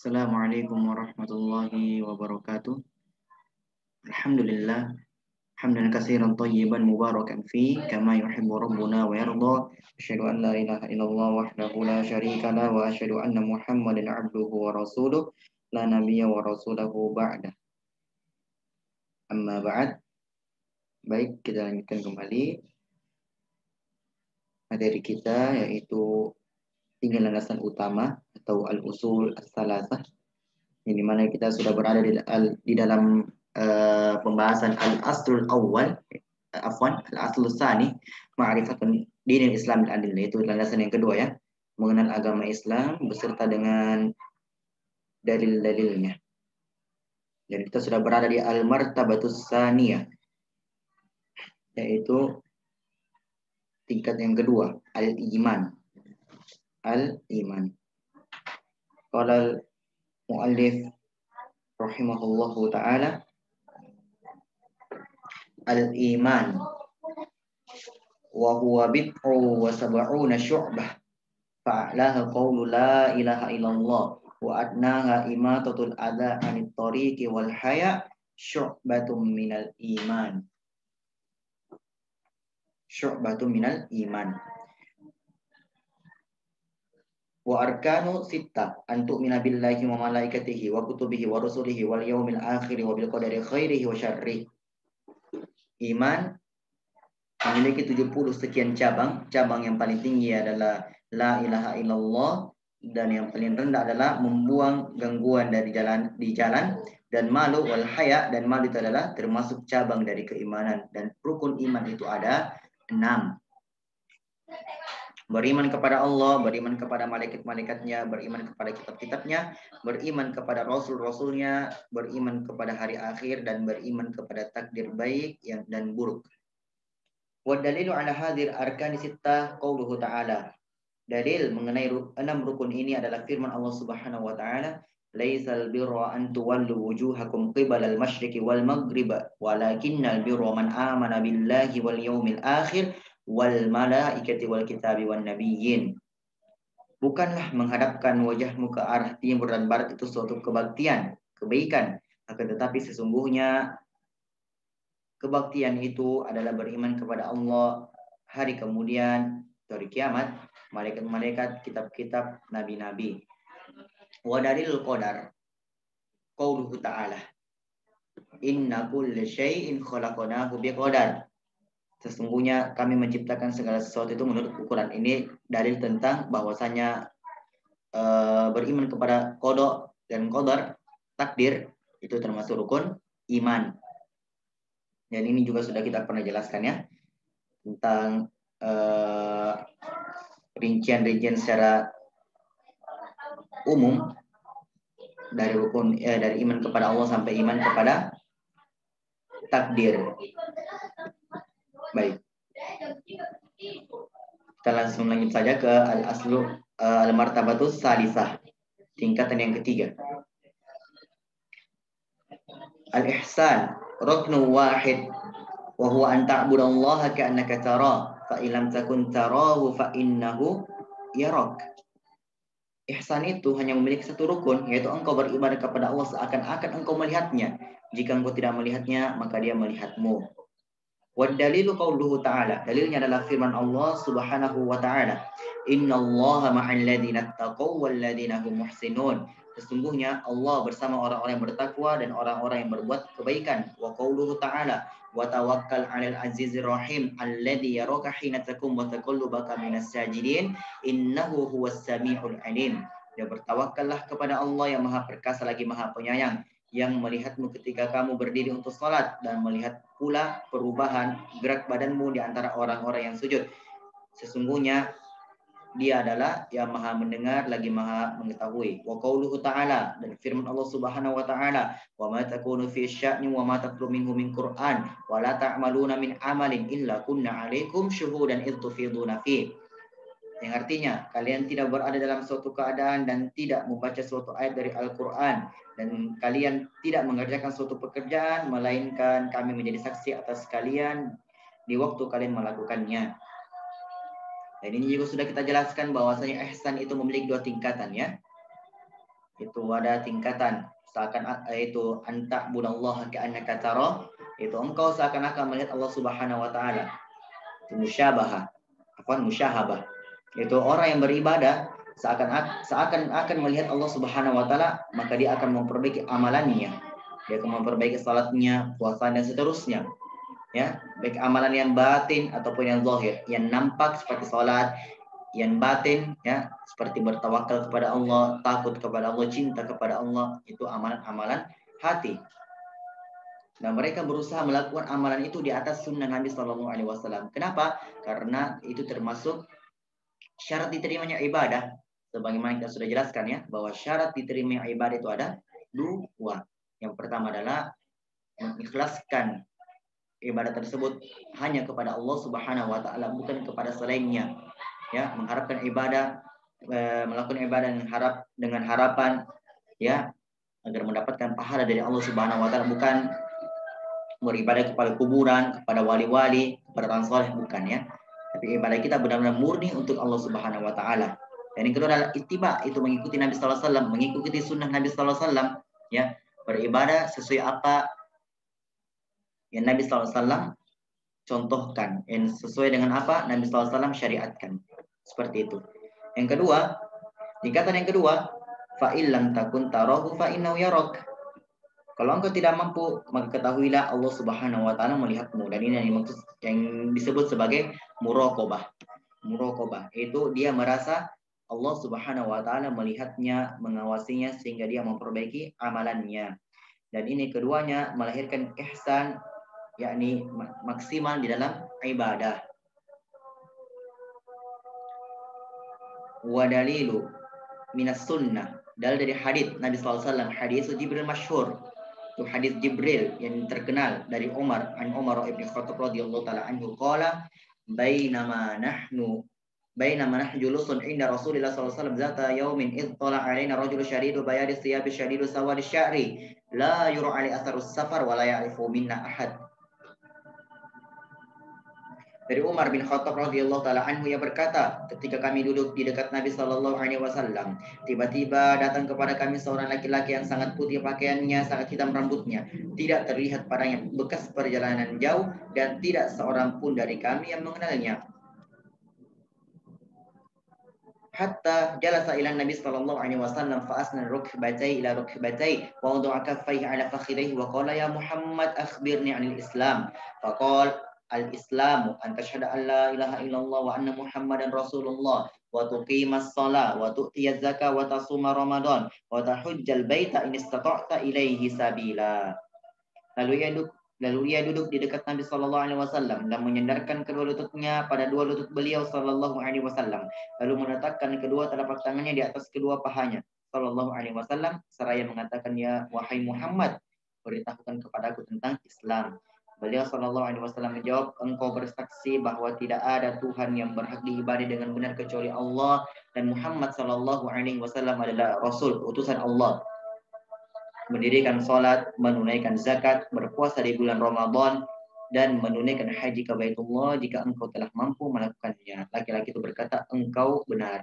Assalamualaikum warahmatullahi wabarakatuh. Alhamdulillah, hamdan katsiran thayyiban mubarakan fi kama yuhibbu rabbuna wa yarda. Asyhadu an la ilaha illallah wahdahu la syarika lah wa asyhadu anna Muhammadan abduhu wa rasuluh la nabiyya wa rasulahu ba'da. Amma ba'd. Baik, kita lanjutkan kembali materi kita yaitu 3 landasan utama atau al-usul as-salasah, yang dimana kita sudah berada di dalam pembahasan al-aslul awal, al-aslul tsani, ma'rifatun dinil Islam al-adil, yaitu landasan yang kedua ya, mengenal agama Islam beserta dengan dalil-dalilnya. Dan kita sudah berada di al-martabatus tsaniyah, yaitu tingkat yang kedua, al-iman. Al-iman. Qala al-muallif rahimahullahu ta'ala, al-iman wa huwa bid'u wa sab'una syu'bah fa'laha qawlu la ilaha illallah wa adnaha imatatul adha 'anit tariqi wal haya syu'batun minal iman. Syu'batun minal iman. Wa arkanu sittah an tu'mina billahi wa malaikatihi wa kutubihi wa rusulihi wal yawmil akhir wa bil qadari khairihi wa syarrihi. Iman memiliki 70 sekian cabang. Cabang yang paling tinggi adalah la ilaha illallah, dan yang paling rendah adalah membuang gangguan di jalan, dan malu wal haya, dan malu itu adalah termasuk cabang dari keimanan. Dan rukun iman itu ada 6. Beriman kepada Allah, beriman kepada malaikat-malaikatnya, beriman kepada kitab-kitabnya, beriman kepada rasul-rasulnya, beriman kepada hari akhir, dan beriman kepada takdir baik dan buruk. Wa dalilu ala hadir arkani sittah qauluhu ta'ala. Dalil mengenai 6 rukun ini adalah firman Allah Subhanahu wa ta'ala, laisal birra an tuwallu wujuhakum qibala al-masyriqi wal maghriba walakinnal birra man amana billahi wal yawmil akhir wal malaikati wal kitabi wan nabiyyin. Bukanlah menghadapkan wajahmu ke arah timur dan barat itu suatu kebaktian, kebaikan, akan tetapi sesungguhnya kebaktian itu adalah beriman kepada Allah, hari kemudian, hari kiamat, malaikat-malaikat, kitab-kitab, nabi-nabi. Wa dalilul qadar qauluhu ta'ala, inna kulla syai'in khalaqnahu biqadar. Sesungguhnya kami menciptakan segala sesuatu itu menurut ukuran. Ini dalil tentang bahwasanya beriman kepada qada dan qadar, takdir, itu termasuk rukun iman. Dan ini juga sudah kita pernah jelaskan ya, tentang rincian-rincian secara umum dari rukun dari iman kepada Allah sampai iman kepada takdir. Baik, kita langsung lanjut saja ke al-aslu al-martabatus salisah, tingkatan yang ketiga. Al-ihsan ruknu wahid wa huwa an ta'budallaha ka'annaka tara fa illam takun tarahu fa innahu yarak. Ihsan itu hanya memiliki satu rukun, yaitu engkau beribadah kepada Allah seakan-akan engkau melihatnya. Jika engkau tidak melihatnya, maka dia melihatmu. Wad dalilu qauluhu ta'ala. Dalilnya adalah firman Allah Subhanahu wa ta'ala, innallaha ma'al ladzina taqaw wal ladzina hum muhsinun. Sesungguhnya Allah bersama orang-orang yang bertakwa dan orang-orang yang berbuat kebaikan. Wa qauluhu ta'ala, wa tawakkal 'alal azizir rahim alladzi yaraka hina takum wa taqallubaka minas sajidin innahu huwas samiul alim. Ya, bertawakallah kepada Allah yang Maha Perkasa lagi Maha Penyayang, yang melihatmu ketika kamu berdiri untuk salat dan melihat pula perubahan gerak badanmu di antara orang-orang yang sujud. Sesungguhnya dia adalah yang Maha mendengar lagi Maha mengetahui. Wa qauluhu ta'ala, dan firman Allah Subhanahu wa ta'ala, wa ma takunu fi sya'ni wa ma tatlu minhu min Qur'an wa la ta'maluna min amalin illa kunna 'alaikum syuhudan id tufiduna fi. Yang artinya, kalian tidak berada dalam suatu keadaan dan tidak membaca suatu ayat dari Al-Quran, dan kalian tidak mengerjakan suatu pekerjaan, melainkan kami menjadi saksi atas kalian di waktu kalian melakukannya. Dan ini juga sudah kita jelaskan bahwasanya ihsan itu memiliki 2 tingkatan ya. itu ada tingkatan seakan itu anta budallaha ka'annaka tara, itu engkau seakan-akan melihat Allah Subhanahu wa taala. Itu musyabahah, musyahabah. Itu orang yang beribadah seakan-akan melihat Allah Subhanahu wa taala, maka dia akan memperbaiki amalannya. Dia akan memperbaiki salatnya, puasa dan seterusnya. Ya, baik amalan yang batin ataupun yang zahir. Yang nampak seperti salat, yang batin ya seperti bertawakal kepada Allah, takut kepada Allah, cinta kepada Allah, itu amalan-amalan hati. Dan mereka berusaha melakukan amalan itu di atas sunnah Nabi Shallallahu Alaihi Wasallam. Kenapa? Karena itu termasuk syarat diterimanya ibadah. Sebagaimana kita sudah jelaskan ya, bahwa syarat diterimanya ibadah itu ada dua. Yang pertama adalah mengikhlaskan ibadah tersebut hanya kepada Allah Subhanahu Wa Taala, bukan kepada selainnya. Ya, mengharapkan ibadah, melakukan ibadah dengan harapan ya agar mendapatkan pahala dari Allah Subhanahu Wa Taala, bukan beribadah kepada kuburan, kepada wali-wali, kepada orang soleh, bukan ya. Tapi ibadah kita benar-benar murni untuk Allah Subhanahu Wa Taala. Dan yang kedua adalah ittiba, itu mengikuti Nabi Sallallahu Alaihi Wasallam, mengikuti sunnah Nabi Sallallahu Alaihi Wasallam, ya, beribadah sesuai apa yang Nabi Sallallahu Alaihi Wasallam contohkan, yang sesuai dengan apa Nabi Sallallahu Alaihi Wasallam syariatkan, seperti itu. Yang kedua, tingkatan yang kedua, fa illam takun tarahu fa innahu yarak. Kalau engkau tidak mampu, maka ketahuilah Allah Subhanahu Wa Taala melihatmu. Dan ini yang disebut sebagai muraqabah. Muraqabah itu dia merasa Allah Subhanahu Wa Taala melihatnya, mengawasinya sehingga dia memperbaiki amalannya. Dan ini keduanya melahirkan ihsan, yakni maksimal di dalam ibadah. Wa dalilu minas sunnah, dalil dari hadis Nabi Sallallahu Alaihi Wasallam, hadis Jibril masyhur. Itu hadis Jibril yang terkenal dari Umar, an Umar ibn Khattab radhiyallahu taala anhu qala bainama nahnu julusun inda Rasulillah sallallahu alaihi wasallam zata yaumin id tala alaina rajul syadidu bayadi thiyabi syadidu sawadi sya'ri la yura ali atharus safar wa la ya'rifu minna ahad. Dari Umar bin Khattab radhiyallahu taala anhu, ia berkata, ketika kami duduk di dekat Nabi sallallahu alaihi wasallam, tiba-tiba datang kepada kami seorang laki-laki yang sangat putih pakaiannya, sangat hitam rambutnya, tidak terlihat padanya bekas perjalanan jauh dan tidak seorang pun dari kami yang mengenalnya. Hatta jalasa ila Nabi sallallahu alaihi wasallam fa asna rukbatai ila rukbatai wa wada'a kaffaihi ala fakhidaihi wa qala ya Muhammad akhbirni 'anil Islam. Faqala al-Islamu an tashhada an la ilaha illallah wa anna Muhammadan Rasulullah wa tuqimas shalah wa tu'tiyaz zakah wa tasuma Ramadan wa tahujjal baita in istata'ta ilaihi sabila. Lalu ia duduk di dekat Nabi Sallallahu Alaihi Wasallam dan menyandarkan kedua lututnya pada dua lutut beliau Sallallahu Alaihi Wasallam. Lalu meletakkan kedua telapak tangannya di atas kedua pahanya Sallallahu Alaihi Wasallam seraya mengatakan, ya wahai Muhammad, beritahukan kepadaku tentang Islam. Beliau Sallallahu Alaihi Wasallam menjawab, engkau bersaksi bahwa tidak ada Tuhan yang berhak diibadai dengan benar kecuali Allah, dan Muhammad Sallallahu Alaihi Wasallam adalah Rasul, utusan Allah. Mendirikan sholat, menunaikan zakat, berpuasa di bulan Ramadan, dan menunaikan haji ke Baitullah jika engkau telah mampu melakukannya. Laki-laki itu berkata, engkau benar.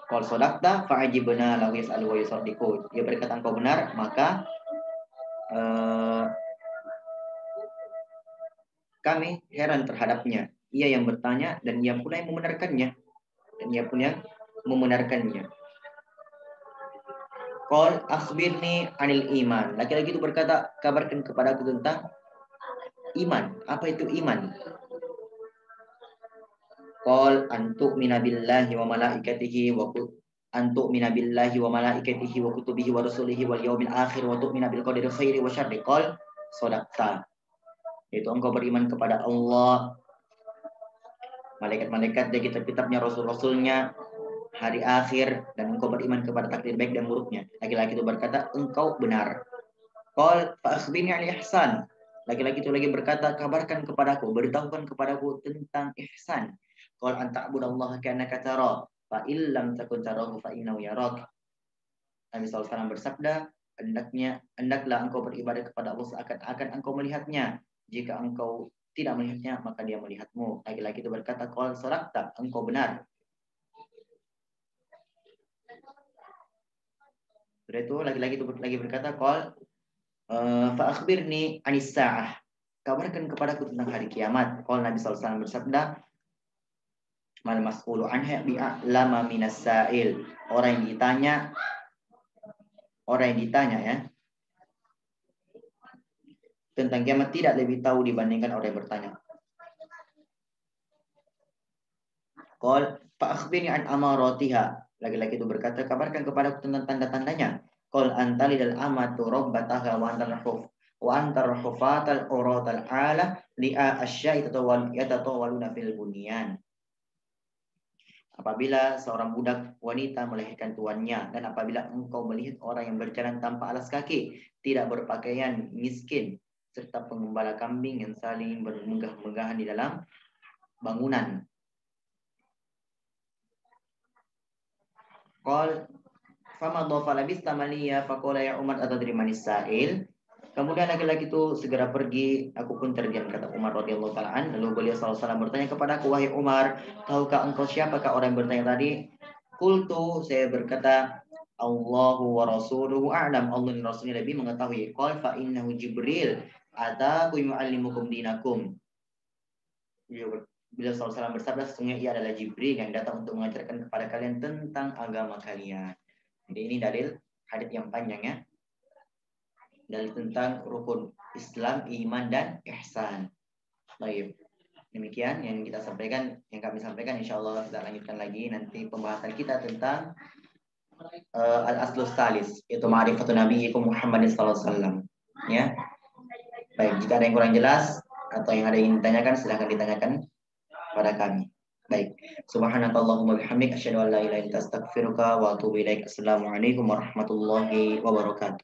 Qal sadaqta fa'ajibna lahu yas'alu wa yusaddiqu. Dia berkata engkau benar, maka kami heran terhadapnya. Ia yang bertanya dan ia pula yang membenarkannya. Qal akhbirni anil iman. Laki-laki itu berkata, kabarkan kepadaku tentang iman. Apa itu iman? Qal antu'mina billahi wa malaikatihi wa kutubihi wa rusulihi wal yawmil akhir wa tu'mina bil qadari khairi wa syarri. Qal sadaqta. Itu engkau beriman kepada Allah, malaikat-malaikat dan kitab-kitabnya, rasul-rasulnya, hari akhir, dan engkau beriman kepada takdir baik dan buruknya. Laki-laki itu berkata, engkau benar. Qal fa akhbirni 'anil ihsan. Laki-laki itu lagi berkata, kabarkan kepadaku, beritahukan kepadaku tentang ihsan. Qal an ta'budallaha ka'annaka tara fa illam takun tarahu fa innahu yarak. Nabi SAW bersabda, hendaklah engkau beribadah kepada Allah seakan-akan engkau melihatnya. Jika engkau tidak melihatnya, maka dia melihatmu. Laki-laki itu berkata, qal sadaqta, engkau benar. Setelah itu lagi berkata, qal fa akhbirni anis sa'ah. Kabarkan kepadaku tentang hari kiamat. Qala Nabi sallallahu alaihi wasallam bersabda, mal mas'ulu anha bi'alama minas sa'il. Orang yang ditanya ya tentang kiamat tidak lebih tahu dibandingkan orang yang bertanya. Qal fa akhbirni an amaratiha. Laki-laki itu berkata, kabarkan kepadaku tentang tanda-tandanya. Qal antalidal amatu rabbataha wa antar hufatal uratal ala li'a asya'i yatatawaluna fil bunyan. Apabila seorang budak wanita melahirkan tuannya, dan apabila engkau melihat orang yang berjalan tanpa alas kaki, tidak berpakaian, miskin, serta pengembala kambing yang saling bermegah-megahan di dalam bangunan. Qal fama dhafa labista maliya faqala ya Umar atadri manis sa'il. Kemudian laki-laki itu segera pergi, aku pun terdiam, kata Umar radhiyallahu taala an. Lalu beliau sallallahu alaihi wasallam bertanya kepadaku, wahai Umar, tahukah engkau siapakah orang yang bertanya tadi? Qultu, saya berkata, Allahu wa rasuluhu a'lam. Allah dan Rasulnya lebih mengetahui. Qal fa innahu Jibril ataku yu'allimukum dinakum. Beliau sallallahu alaihi wasallam bersabda, sesungguhnya ia adalah Jibril yang datang untuk mengajarkan kepada kalian tentang agama kalian. Jadi ini dalil hadis yang panjang ya. Dalil tentang rukun Islam, iman dan ihsan. Baik. Demikian yang kita sampaikan, yang kami sampaikan, insyaallah kita lanjutkan lagi nanti pembahasan kita tentang al-aslus salis, yaitu ma'rifatun nabiyyikum Muhammadin sallallahu alaihi wasallam. Ya. Baik, jika ada yang kurang jelas atau yang ada yang ditanyakan, silahkan ditanyakan pada kami. Baik. Subhanakallahumma bihamdika asyhadu an la ilaha illa anta astaghfiruka wa atubu ilaik. Assalamualaikum warahmatullahi wabarakatuh.